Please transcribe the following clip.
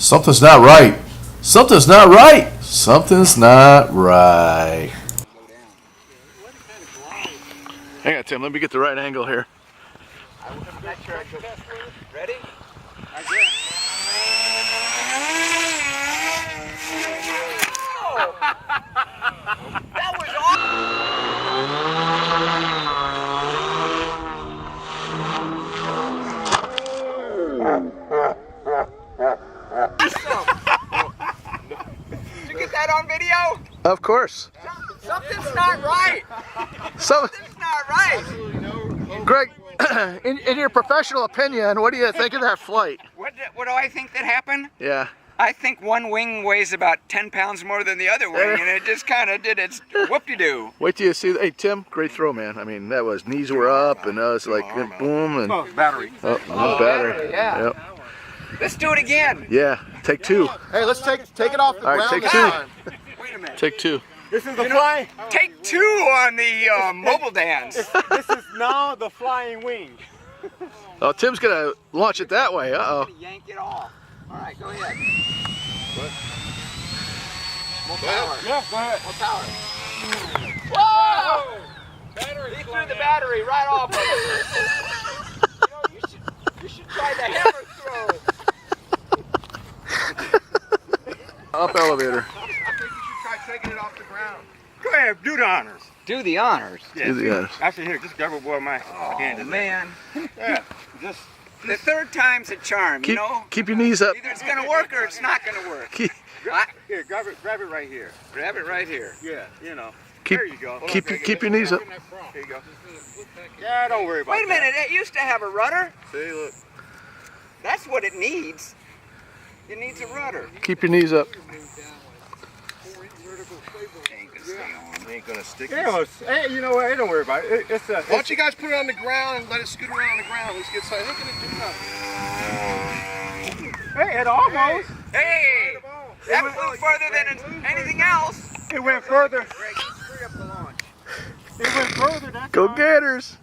Something's not right. Something's not right. Something's not right. Hang on, Tim. Let me get the right angle here. I'm not sure I could. Ready? I guess. Oh! That was Did you get that on video? Of course. Something's not right. Something's not right. Greg, in your professional opinion, what do you think of that flight? What do I think that happened? Yeah. I think one wing weighs about 10 pounds more than the other wing, and it just kind of did its whoop-de-doo. Wait till you see. Hey, Tim, great throw, man. I mean, that was knees were up, and was like boom, and Battery. battery. Yeah. Yep. Let's do it again. Yeah. Take two. Hey, let's take it off the All right, ground. take this two. time. Wait a minute. Take two. This is the flying. Take two on the mobile dance. This is now the flying wing. Oh, Tim's gonna launch it that way. Uh-oh. Yank it off. All right, go ahead. More power. Yeah, go ahead. More power. Whoa! Battery. He threw the battery right off of it. You should try the hammer throw. Up elevator. I think you should try taking it off the ground. Go ahead, do the honors. Do the honors. Yeah, Do the honors. Actually, here, just grab a boy my hand. Oh, man. Yeah, just. The third time's a charm, you know? Keep your knees up. Either it's going to work or it's not going to work. Keep Here, grab it right here. Grab it right here. Yeah, you know. keep There you go. keep your knees up. Here you go. Yeah, don't worry about Wait a minute, it used to have a rudder. See, look. That's what it needs. It needs a rudder. Keep your knees up. Ain't gonna stick. Yeah, hey, you know what? Hey, don't worry about it. Why Why don't you guys put it on the ground and let it scoot around on the ground? Let's get started. Ain't gonna do nothing. Hey, it almost. Hey! That flew further than anything else. It went further. Greg, hurry up the launch. It went further. That's Go all. Gators.